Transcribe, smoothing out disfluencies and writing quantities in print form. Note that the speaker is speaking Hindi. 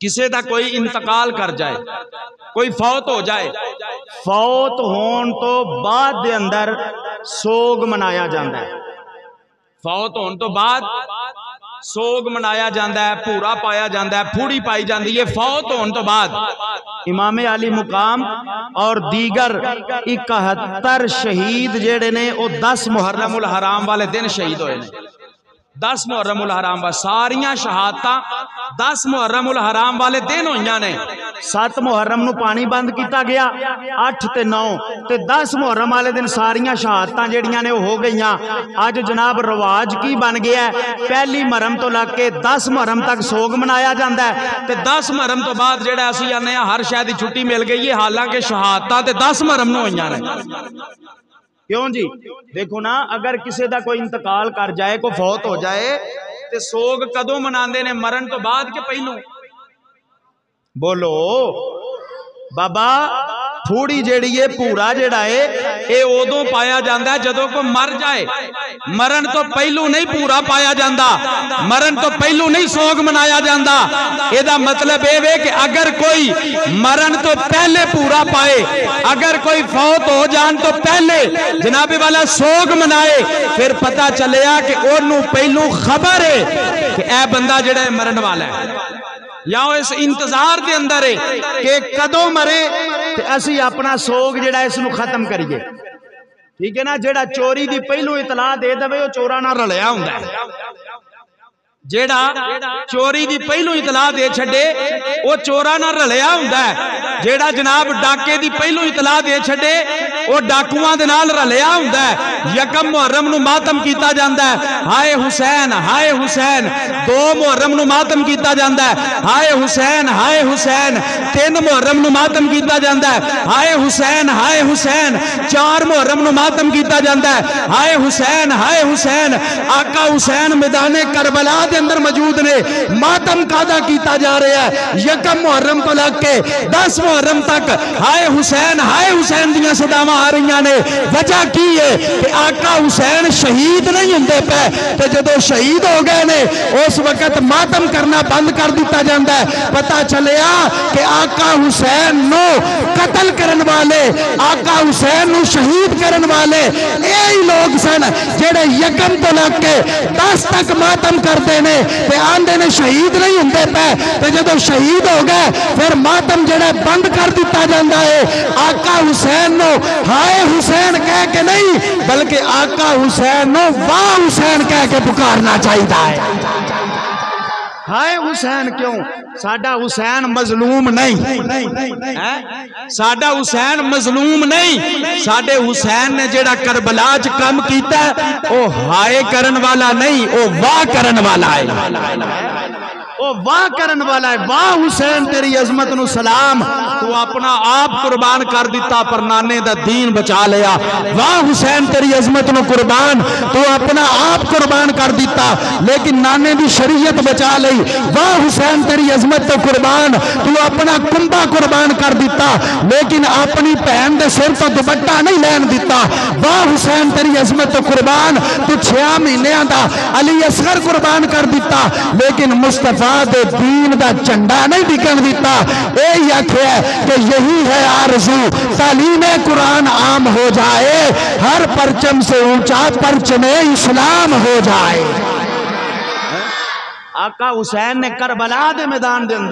किसी का कोई इंतकाल कर जाए, कोई फौत हो जाए, फौत होने तो बाद दे अंदर सोग मनाया जाता है। फौत होने तो बाद सोग मनाया जाता है, भूरा पाया जाता है, फूड़ी पाई जाती है। फौत होने तो बाद इमाम अली मुकाम और दीगर 71 शहीद जेड़े ने वो 10 मुहर्रम उल हराम वाले दिन शहीद होए ने। 10 मुहर्रम उल हराम वाले सारियां शहादतां 10 मुहर्रम उल हराम वाले दिन होईयां ने। 7 मुहर्रम नूं पानी बंद किया गया, 8 ते 9 ते 10 मुहर्रम वाले दिन सारियां शहादतां जेड़ियां ने हो गईयां। अज जनाब रिवाज की बन गया है, पहली मुहर्रम तो लग के 10 मुहर्रम तक सोग मनाया जाता है ते 10 मुहर्रम तो बाद जेड़ा असीं आने हर शह दी छुट्टी मिल गई है, हालांकि शहादतां ते 10 मुहर्रम नूं होईयां ने। क्यों जी? देखो ना, अगर किसी का कोई इंतकाल कर जाए, कोई फौत हो जाए तो सोग कदों मनाते ने? मरण तो बाद के पहलू? बोलो बाबा, फूड़ी जेड़ी है, भूरा जेड़ा है, ये उदों पाया जाता है जदों कोई मर जाए। मरण तो पहलू नहीं भूरा पाया जाता, मरण तो पहलू नहीं सोग मनाया जाता। एदा मतलब ये वे कि अगर कोई मरण तो पहले भूरा पाए, अगर कोई फौत हो जान तो पहले जनाबे वाला सोग मनाए, फिर पता चलिया कि ओनू पहलू खबर है कि यह बंदा जेड़ा मरण वाला है, या इस इंतजार के अंदर है कि कदों मरे ते असी अपना सोग जेड़ा इसनू खत्म करिए। ठीक है ना? जेड़ा चोरी की पहलू इतला दे दे वो चोरा ना रलिया हुंदा है। जेड़ा चोरी की पहलू इतला दे छड़े वो चोरा ना रलिया हुंदा है। जेड़ा जनाब डाके की पहलू इतला दे छड़े वो डाकुआं दे नाल रलिया हुंदा है। यकम मुहर्रम नूं मातम कीता जांदा है, हाय हुसैन हाय हुसैन। 2 मुहर्रम नूं मातम कीता जांदा है, हाय हुसैन हाय हुसैन। 3 मुहर्रम नूं मातम कीता जांदा है, हाय हुसैन हाय हुसैन। 4 मुहर्रम नूं मातम कीता जांदा है, हाय हुसैन हाय हुसैन। आका हुसैन मैदाने करबला दे अंदर मौजूद ने, मातम कादा कीता जा रहा है। यकम मुहर्रम तो लग के 10 मुहर्रम तक हाय हुसैन दियां सदावां आ रही ने। वजह की है कि आका हुसैन शहीद नहीं होंदे पे, ते जदों शहीद हो गए ने उस वक्त मातम करना बंद कर दिता जाता है। पता चलिया कि आका हुसैन नो कतल करन वाले, आका हुसैन नो शहीद करन वाले यही लोग सन जेड़े यकम तो लग के 10 तक मातम करते ने ते आंदे ने शहीद नहीं होंदे पे, ते जदों शहीद हो गए फिर मातम जेड़ा बंद कर दिता जाता है। आका हुसैन नो हाय हुसैन कह के नहीं, बल्कि आका हुसैन नो वाह हुसैन कह के पुकारना चाहिए है। हाय हुसैन क्यों? साडा हुसैन मजलूम नहीं है, साडा हुसैन मजलूम नहीं। साडे हुसैन ने जेड़ा करबला च कम कीता वो हाय करन वाला नहीं, वो वाह करन वाला है। वो वाह करन वाला है। वाह हुसैन तेरी अजमत नु सलाम, तू अपना आप कुर्बान कर दिता पर नाने दा दीन बचा लिया। वाह हुसैन तेरी अजमत नु कुर्बान, तू अपना आप कुर्बान कर दिता लेकिन नाने दी शरीयत बचा ली। वाह हुसैन तेरी अजमत तो कुर्बान, तू अपना कुंबा कुर्बान कर दिता लेकिन अपनी भैन दे सिर तो दुपट्टा नहीं लैन दिता। वाह हुसैन तेरी अजमत तो कुर्बान, तू 6 महीनों का अली असगर कुर्बान कर दिता लेकिन मुस्तफा दे दीन दा झंडा नहीं बिकन दिता। यही आख्या कि यही है आरज़ू तालीमे कुरान आम हो जाए, हर परचम से ऊंचा परचमे इस्लाम हो जाए। आका हुसैन ने करबला दे मैदान दे अंदर